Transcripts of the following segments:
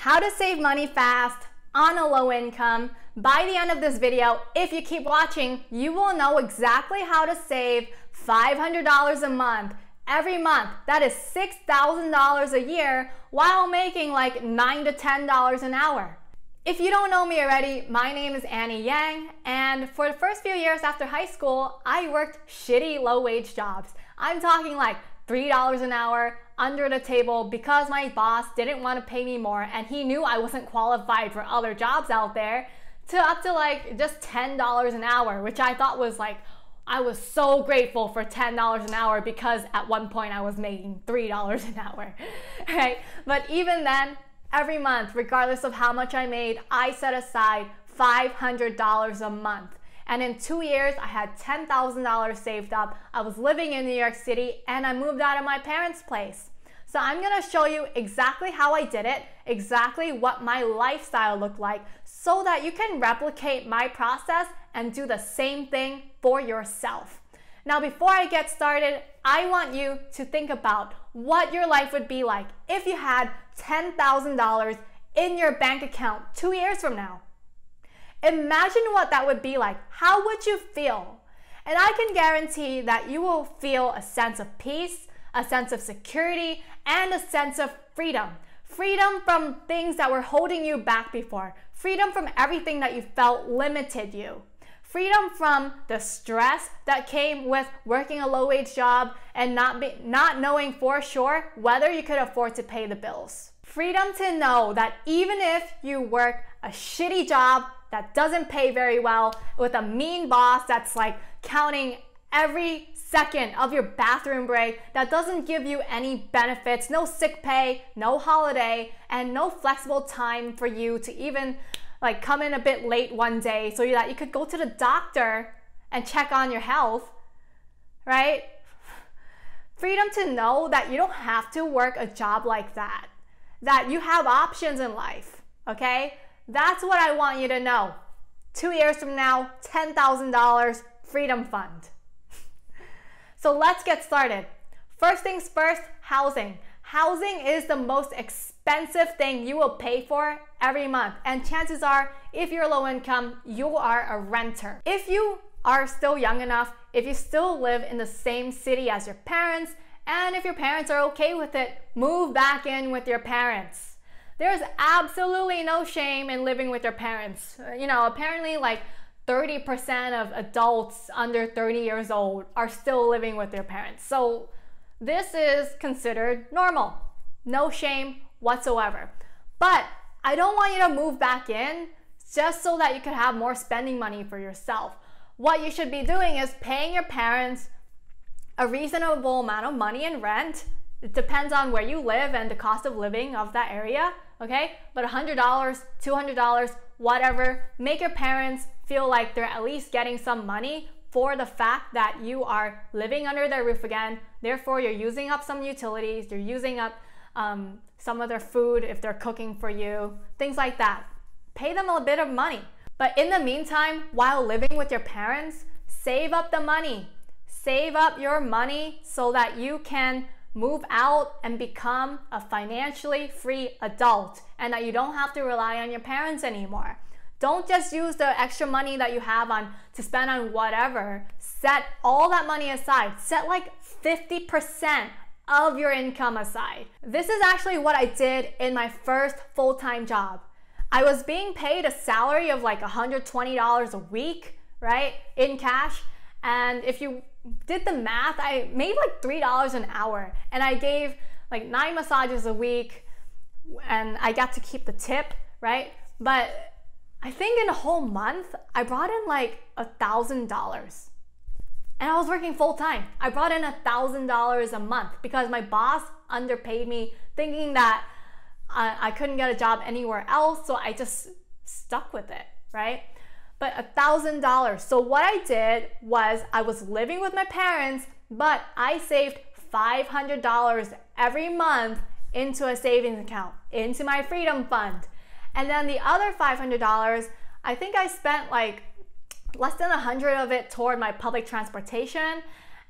How to save money fast on a low income. By the end of this video, if you keep watching, you will know exactly how to save $500 a month every month. That is $6,000 a year while making like $9 to $10 an hour. If you don't know me already, my name is Annie Yang, and for the first few years after high school, I worked shitty low-wage jobs. I'm talking like $3 an hour under the table because my boss didn't want to pay me more and he knew I wasn't qualified for other jobs out there, to up to like just $10 an hour, which I thought was like, I was so grateful for $10 an hour because at one point I was making $3 an hour, right? But even then, every month, regardless of how much I made, I set aside $500 a month. And in 2 years, I had $10,000 saved up. I was living in New York City and I moved out of my parents' place. So I'm gonna show you exactly how I did it, exactly what my lifestyle looked like, so that you can replicate my process and do the same thing for yourself. Now, before I get started, I want you to think about what your life would be like if you had $10,000 in your bank account 2 years from now. Imagine what that would be like. How would you feel? And I can guarantee that you will feel a sense of peace, a sense of security, and a sense of freedom. Freedom from things that were holding you back before. Freedom from everything that you felt limited you. Freedom from the stress that came with working a low-wage job and not knowing for sure whether you could afford to pay the bills. Freedom to know that even if you work a shitty job that doesn't pay very well, with a mean boss that's like counting every second of your bathroom break, that doesn't give you any benefits, no sick pay, no holiday, and no flexible time for you to even like come in a bit late one day so that you could go to the doctor and check on your health, right? Freedom to know that you don't have to work a job like that, that you have options in life, okay? That's what I want you to know. 2 years from now, $10,000 Freedom Fund. So let's get started. First things first, housing. Housing is the most expensive thing you will pay for every month. And chances are, if you're low income, you are a renter. If you are still young enough, if you still live in the same city as your parents, and if your parents are okay with it, move back in with your parents. There's absolutely no shame in living with your parents. You know, apparently like 30% of adults under 30 years old are still living with their parents. So this is considered normal. No shame whatsoever. But I don't want you to move back in just so that you could have more spending money for yourself. What you should be doing is paying your parents a reasonable amount of money in rent. It depends on where you live and the cost of living of that area, okay? But $100, $200, whatever, make your parents feel like they're at least getting some money for the fact that you are living under their roof again. Therefore, you're using up some utilities, you're using up some of their food if they're cooking for you, things like that. Pay them a bit of money. But in the meantime, while living with your parents, save up the money. Save up your money so that you can move out and become a financially free adult and that you don't have to rely on your parents anymore. Don't just use the extra money that you have to spend on whatever. Set all that money aside. Set like 50% of your income aside. This is actually what I did in my first full-time job. I was being paid a salary of like $120 a week, right, in cash. And if you did the math, I made like $3 an hour, and I gave like 9 massages a week, and I got to keep the tip, right? But I think in a whole month, I brought in like $1,000, and I was working full time. I brought in $1,000 a month because my boss underpaid me, thinking that I couldn't get a job anywhere else, so I just stuck with it, right? But $1,000. So what I did was I was living with my parents, but I saved $500 every month into a savings account, into my Freedom Fund. And then the other $500, I think I spent like less than 100 of it toward my public transportation,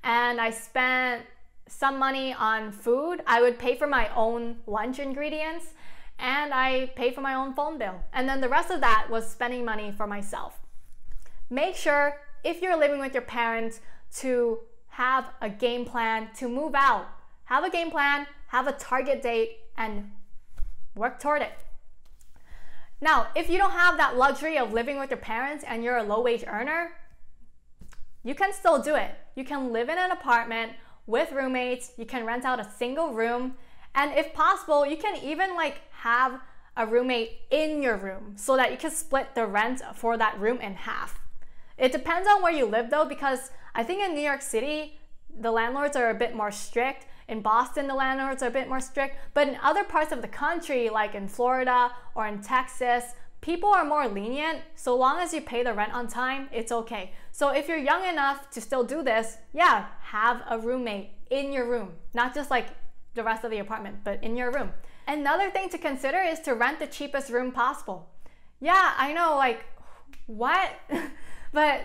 and I spent some money on food. I would pay for my own lunch ingredients, and I paid for my own phone bill. And then the rest of that was spending money for myself. Make sure, if you're living with your parents, to have a game plan to move out. Have a game plan, have a target date, and work toward it. Now, if you don't have that luxury of living with your parents and you're a low-wage earner, you can still do it. You can live in an apartment with roommates, you can rent out a single room, and if possible, you can even have a roommate in your room so that you can split the rent for that room in half. It depends on where you live though, because I think in New York City, the landlords are a bit more strict. In Boston, the landlords are a bit more strict, but in other parts of the country, like in Florida or in Texas, people are more lenient. So long as you pay the rent on time, it's okay. So if you're young enough to still do this, yeah, have a roommate in your room, not just like the rest of the apartment, but in your room. Another thing to consider is to rent the cheapest room possible. Yeah, I know, like, what? But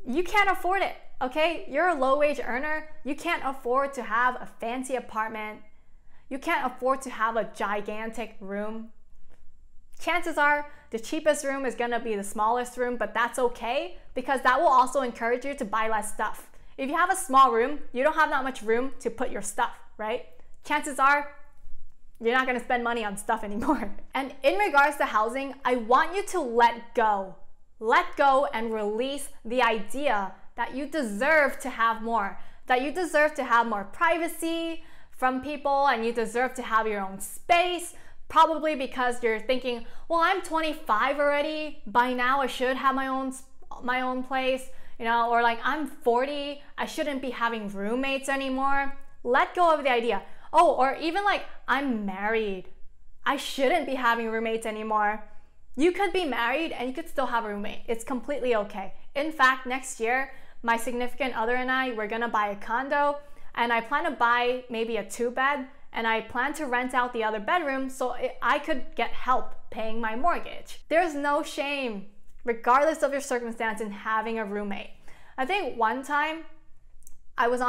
you can't afford it, okay? You're a low-wage earner. You can't afford to have a fancy apartment. You can't afford to have a gigantic room. Chances are the cheapest room is gonna be the smallest room, but that's okay because that will also encourage you to buy less stuff. If you have a small room, you don't have that much room to put your stuff, right? Chances are you're not gonna spend money on stuff anymore. And in regards to housing, I want you to let go. Let go and release the idea that you deserve to have more, that you deserve to have more privacy from people and you deserve to have your own space, probably because you're thinking, well, I'm 25 already, by now I should have my own place, you know, or like I'm 40, I shouldn't be having roommates anymore. Let go of the idea. Oh, or even like I'm married, I shouldn't be having roommates anymore. You could be married and you could still have a roommate. It's completely okay. In fact, next year, my significant other and I, we're gonna buy a condo, and I plan to buy maybe a 2-bed, and I plan to rent out the other bedroom so I could get help paying my mortgage. There's no shame, regardless of your circumstance, in having a roommate. I think one time I was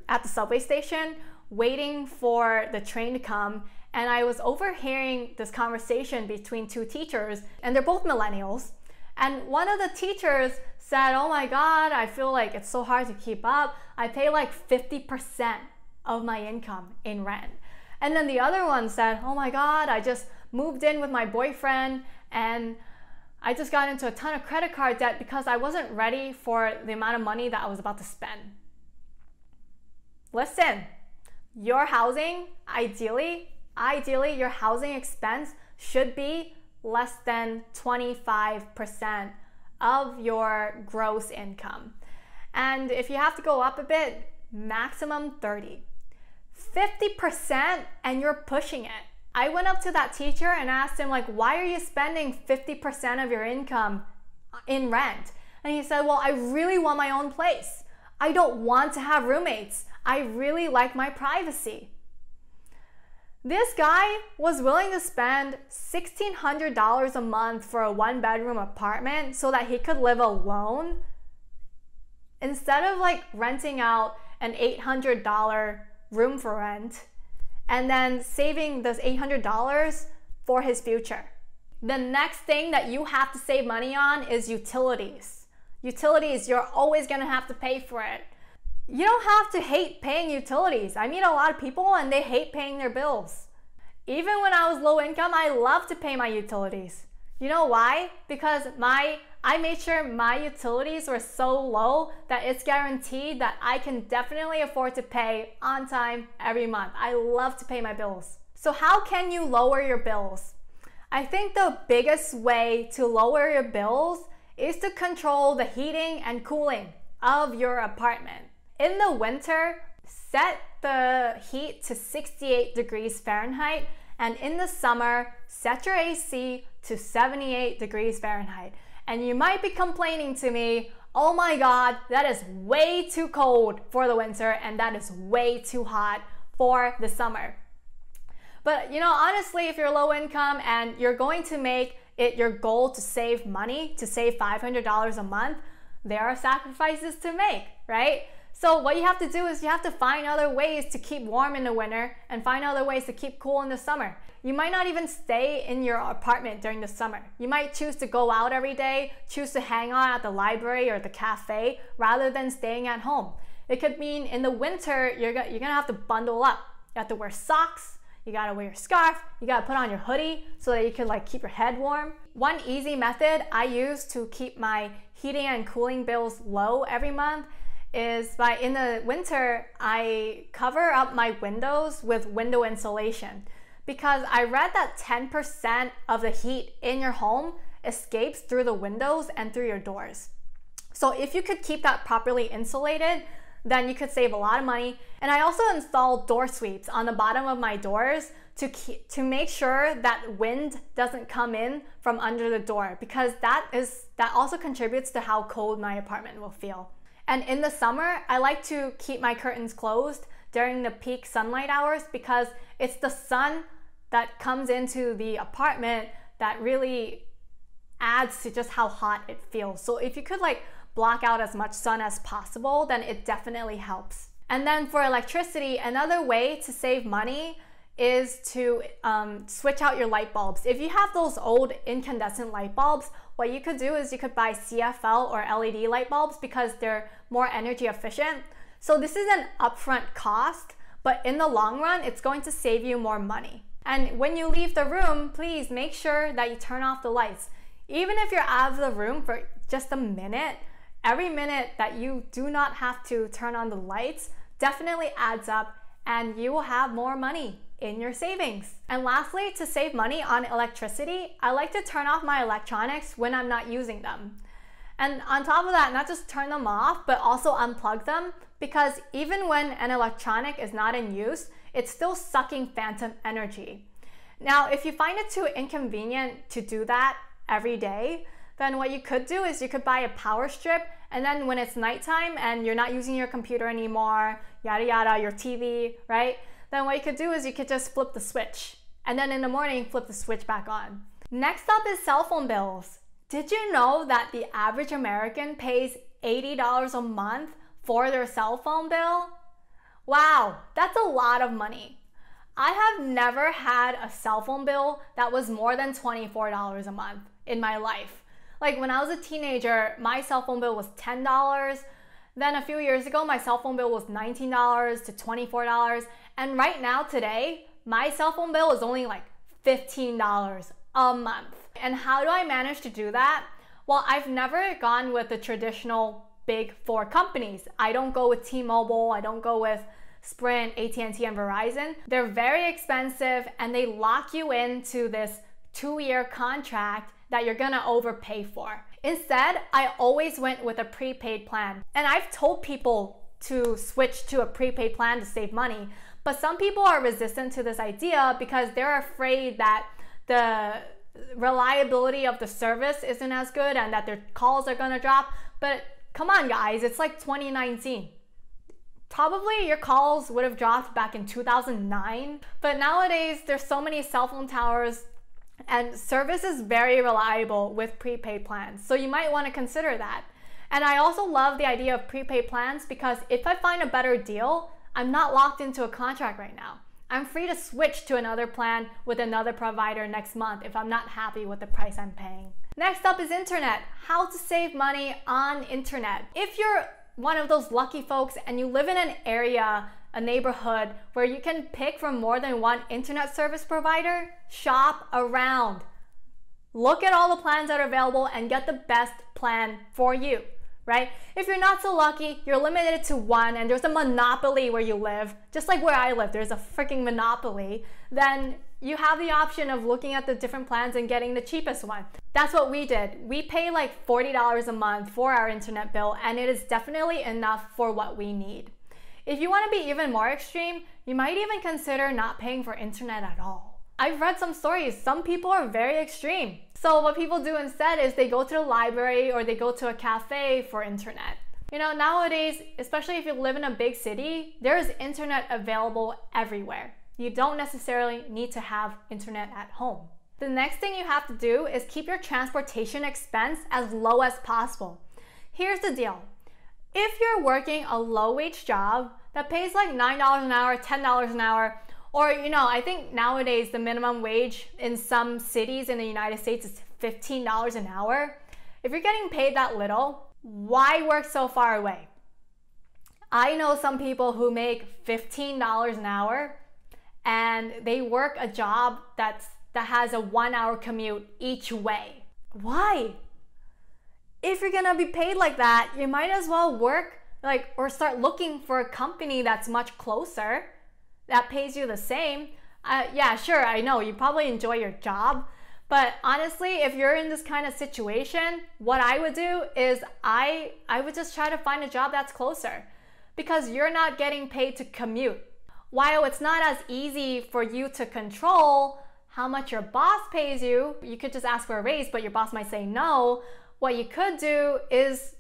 at the subway station waiting for the train to come, and I was overhearing this conversation between two teachers, and they're both millennials. And one of the teachers said, oh my God, I feel like it's so hard to keep up. I pay like 50% of my income in rent. And then the other one said, oh my God, I just moved in with my boyfriend and I just got into a ton of credit card debt because I wasn't ready for the amount of money that I was about to spend. Listen, your housing, ideally, your housing expense should be less than 25% of your gross income. And if you have to go up a bit, maximum 30. 50% and you're pushing it. I went up to that teacher and asked him, like, why are you spending 50% of your income in rent? And he said, well, I really want my own place. I don't want to have roommates. I really like my privacy. This guy was willing to spend $1,600 a month for a 1-bedroom apartment so that he could live alone instead of like renting out an $800 room for rent and then saving this $800 for his future. The next thing that you have to save money on is utilities. Utilities, you're always gonna have to pay for it. You don't have to hate paying utilities. I meet a lot of people and they hate paying their bills. Even when I was low income, I loved to pay my utilities. You know why? Because I made sure my utilities were so low that it's guaranteed that I can definitely afford to pay on time every month. I love to pay my bills. So how can you lower your bills? I think the biggest way to lower your bills is to control the heating and cooling of your apartment. In the winter, set the heat to 68 degrees Fahrenheit, and in the summer, set your AC to 78 degrees Fahrenheit. And you might be complaining to me, oh my God, that is way too cold for the winter and that is way too hot for the summer. But you know, honestly, if you're low income and you're going to make it your goal to save money, to save $500 a month, there are sacrifices to make, right? So what you have to do is you have to find other ways to keep warm in the winter and find other ways to keep cool in the summer. You might not even stay in your apartment during the summer. You might choose to go out every day, choose to hang out at the library or the cafe rather than staying at home. It could mean in the winter, you're gonna have to bundle up. You have to wear socks, you gotta wear your scarf, you gotta put on your hoodie so that you can keep your head warm. One easy method I use to keep my heating and cooling bills low every month is in the winter, I cover up my windows with window insulation, because I read that 10% of the heat in your home escapes through the windows and through your doors. So if you could keep that properly insulated, then you could save a lot of money. And I also installed door sweeps on the bottom of my doors to make sure that wind doesn't come in from under the door, because that also contributes to how cold my apartment will feel. And in the summer, I like to keep my curtains closed during the peak sunlight hours, because it's the sun that comes into the apartment that really adds to just how hot it feels. So if you could block out as much sun as possible, then it definitely helps. And then for electricity, another way to save money is to switch out your light bulbs. If you have those old incandescent light bulbs, what you could do is you could buy CFL or LED light bulbs, because they're more energy efficient. So this is an upfront cost, but in the long run, it's going to save you more money. And when you leave the room, please make sure that you turn off the lights. Even if you're out of the room for just a minute, every minute that you do not have to turn on the lights definitely adds up, and you will have more money in your savings. And lastly, to save money on electricity, I like to turn off my electronics when I'm not using them. And on top of that, not just turn them off, but also unplug them, because even when an electronic is not in use, it's still sucking phantom energy. Now, if you find it too inconvenient to do that every day, then what you could do is you could buy a power strip, and then when it's nighttime and you're not using your computer anymore, yada yada, your TV, right? Then what you could do is you could just flip the switch, and then in the morning, flip the switch back on. Next up is cell phone bills. Did you know that the average American pays $80 a month for their cell phone bill? Wow, that's a lot of money. I have never had a cell phone bill that was more than $24 a month in my life. Like when I was a teenager, my cell phone bill was $10. Then a few years ago, my cell phone bill was $19 to $24. And right now, today, my cell phone bill is only like $15 a month. And how do I manage to do that? Well, I've never gone with the traditional big four companies. I don't go with T-Mobile, I don't go with Sprint, AT&T, and Verizon. They're very expensive, and they lock you into this 2-year contract that you're gonna overpay for. Instead, I always went with a prepaid plan. And I've told people to switch to a prepaid plan to save money, but some people are resistant to this idea because they're afraid that the reliability of the service isn't as good and that their calls are gonna drop. But come on guys, it's like 2019. Probably your calls would have dropped back in 2009, but nowadays there's so many cell phone towers and service is very reliable with prepaid plans. So you might want to consider that. And I also love the idea of prepaid plans because if I find a better deal, I'm not locked into a contract right now. I'm free to switch to another plan with another provider next month if I'm not happy with the price I'm paying. Next up is internet. How to save money on internet. If you're one of those lucky folks and you live in an area, a neighborhood where you can pick from more than one internet service provider, shop around. Look at all the plans that are available and get the best plan for you, right? If you're not so lucky, you're limited to one and there's a monopoly where you live, just like where I live, there's a freaking monopoly, then you have the option of looking at the different plans and getting the cheapest one. That's what we did. We pay like $40 a month for our internet bill, and it is definitely enough for what we need. If you want to be even more extreme, you might even consider not paying for internet at all. I've read some stories. Some people are very extreme. So what people do instead is they go to the library or they go to a cafe for internet. You know, nowadays, especially if you live in a big city, there's internet available everywhere. You don't necessarily need to have internet at home. The next thing you have to do is keep your transportation expense as low as possible. Here's the deal. If you're working a low-wage job that pays like $9 an hour, $10 an hour, or I think nowadays the minimum wage in some cities in the United States is $15 an hour. If you're getting paid that little, why work so far away? I know some people who make $15 an hour and they work a job that has a 1-hour commute each way. Why? If you're gonna be paid like that, you might as well work or start looking for a company that's much closer that pays you the same. Yeah, sure, I know you probably enjoy your job, but honestly, if you're in this kind of situation, what I would do is I would just try to find a job that's closer, because you're not getting paid to commute. While it's not as easy for you to control how much your boss pays you, you could just ask for a raise, but your boss might say no. What you could do is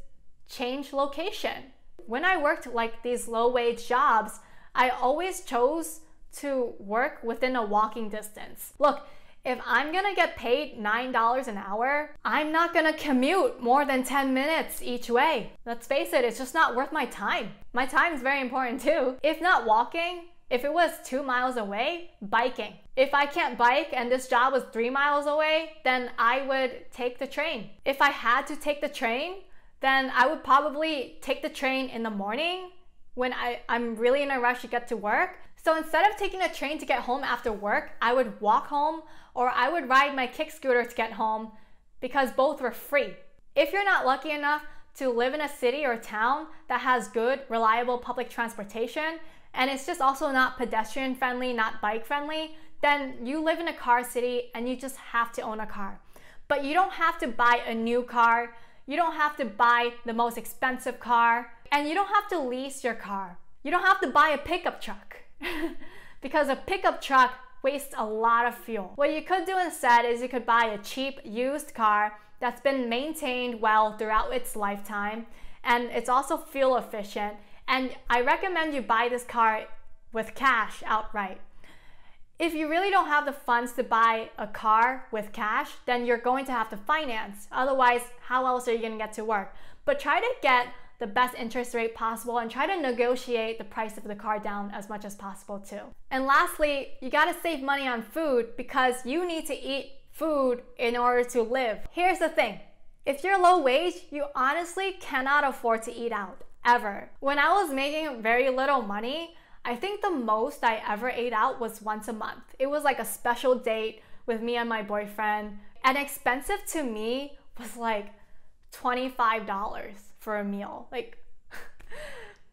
change location. When I worked like these low-wage jobs, I always chose to work within a walking distance. Look, if I'm gonna get paid $9 an hour, I'm not gonna commute more than 10 minutes each way. Let's face it, it's just not worth my time. My time is very important too. If not walking, if it was 2 miles away, biking. If I can't bike and this job was 3 miles away, then I would take the train. If I had to take the train, then I would probably take the train in the morning when I'm really in a rush to get to work. So instead of taking a train to get home after work, I would walk home, or I would ride my kick scooter to get home, because both were free. If you're not lucky enough to live in a city or town that has good, reliable public transportation, and it's just also not pedestrian friendly, not bike friendly, then you live in a car city and you just have to own a car. But you don't have to buy a new car, you don't have to buy the most expensive car, and you don't have to lease your car. You don't have to buy a pickup truck because a pickup truck wastes a lot of fuel. What you could do instead is you could buy a cheap used car that's been maintained well throughout its lifetime, and it's also fuel efficient. And I recommend you buy this car with cash outright. If you really don't have the funds to buy a car with cash, then you're going to have to finance. Otherwise, how else are you gonna get to work? But try to get the best interest rate possible and try to negotiate the price of the car down as much as possible too. And lastly, you gotta save money on food, because you need to eat food in order to live. Here's the thing, if you're low wage, you honestly cannot afford to eat out, ever. When I was making very little money, I think the most I ever ate out was once a month. It was like a special date with me and my boyfriend, and expensive to me was like $25 for a meal.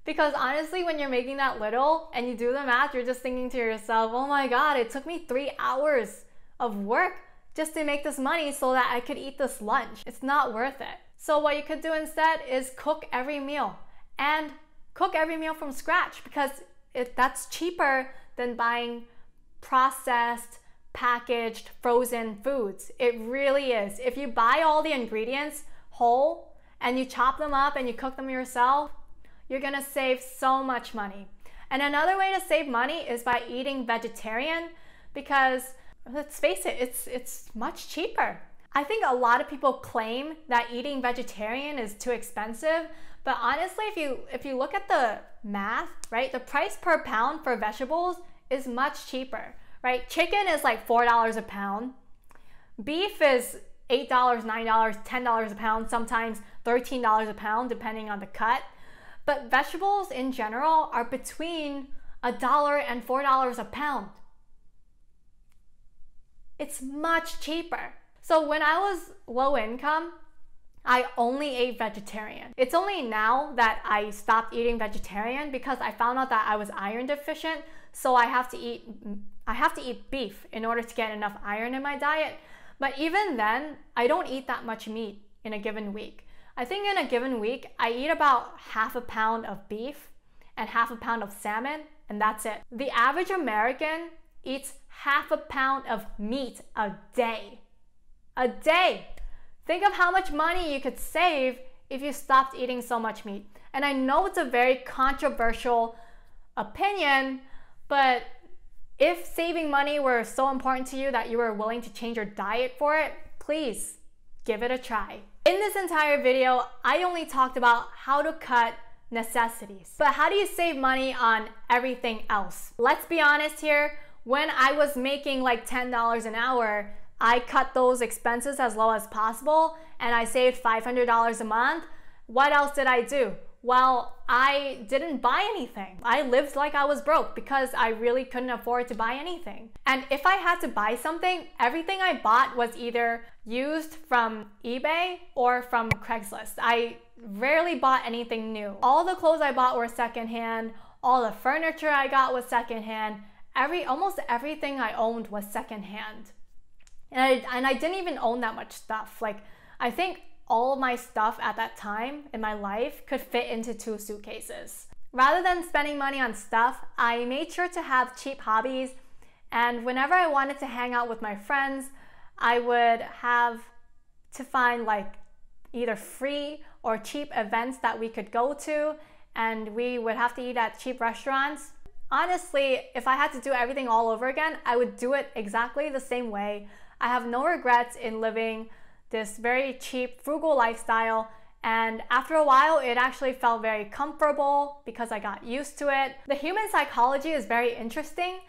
Because honestly, when you're making that little and you do the math, you're just thinking to yourself, oh my God, it took me 3 hours of work just to make this money so that I could eat this lunch. It's not worth it. So what you could do instead is cook every meal, and cook every meal from scratch, because that's cheaper than buying processed, packaged, frozen foods. It really is. If you buy all the ingredients whole and you chop them up and you cook them yourself, you're gonna save so much money. And another way to save money is by eating vegetarian, because let's face it, it's much cheaper. I think a lot of people claim that eating vegetarian is too expensive, but honestly, if you look at the math, right, the price per pound for vegetables is much cheaper, right? Chicken is like $4 a pound. Beef is $8, $9, $10 a pound, sometimes $13 a pound, depending on the cut. But vegetables in general are between $1 and $4 a pound. It's much cheaper. So when I was low income, I only ate vegetarian. It's only now that I stopped eating vegetarian because I found out that I was iron deficient, so I have to eat beef in order to get enough iron in my diet. But even then, I don't eat that much meat in a given week. I think in a given week, I eat about half a pound of beef and half a pound of salmon, and that's it. The average American eats half a pound of meat a day. A day! Think of how much money you could save if you stopped eating so much meat. And I know it's a very controversial opinion, but if saving money were so important to you that you were willing to change your diet for it, please give it a try. In this entire video, I only talked about how to cut necessities. But how do you save money on everything else? Let's be honest here. When I was making like $10 an hour, I cut those expenses as low as possible and I saved $500 a month. What else did I do? Well, I didn't buy anything. I lived like I was broke because I really couldn't afford to buy anything. And if I had to buy something, everything I bought was either used from eBay or from Craigslist. I rarely bought anything new. All the clothes I bought were secondhand. All the furniture I got was secondhand. Almost everything I owned was secondhand. And I didn't even own that much stuff. Like, I think all of my stuff at that time in my life could fit into 2 suitcases. Rather than spending money on stuff, I made sure to have cheap hobbies, and whenever I wanted to hang out with my friends, I would have to find like either free or cheap events that we could go to, and we would have to eat at cheap restaurants. Honestly, if I had to do everything all over again, I would do it exactly the same way. I have no regrets in living this very cheap, frugal lifestyle, and after a while it actually felt very comfortable because I got used to it. The human psychology is very interesting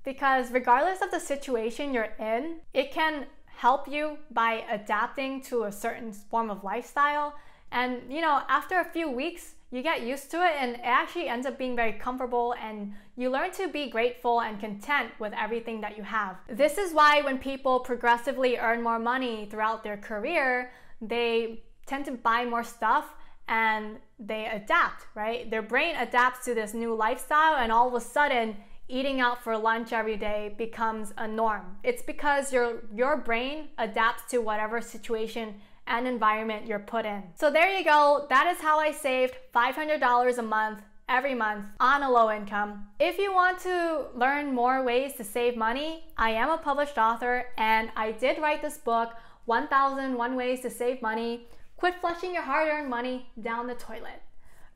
because regardless of the situation you're in, it can help you by adapting to a certain form of lifestyle. And you know, after a few weeks, you get used to it and it actually ends up being very comfortable, and you learn to be grateful and content with everything that you have. This is why when people progressively earn more money throughout their career, they tend to buy more stuff and they adapt, right? Their brain adapts to this new lifestyle, and all of a sudden, eating out for lunch every day becomes a norm. It's because your brain adapts to whatever situation and environment you're put in. So there you go. That is how I saved $500 a month every month on a low income. If you want to learn more ways to save money, I am a published author and I did write this book, 1001 Ways to Save Money. Quit flushing your hard-earned money down the toilet.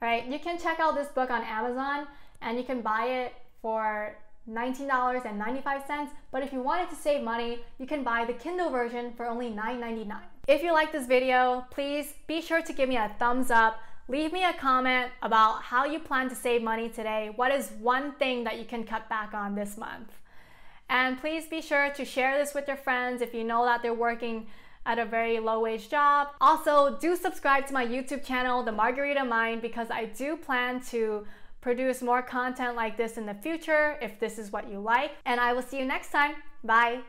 All right, you can check out this book on Amazon and you can buy it for $19.95, but if you wanted to save money, you can buy the Kindle version for only $9.99. If you like this video, please be sure to give me a thumbs up. Leave me a comment about how you plan to save money today. What is one thing that you can cut back on this month? And please be sure to share this with your friends if you know that they're working at a very low-wage job. Also, do subscribe to my YouTube channel, The Margarita Mind, because I do plan to produce more content like this in the future if this is what you like. And I will see you next time. Bye.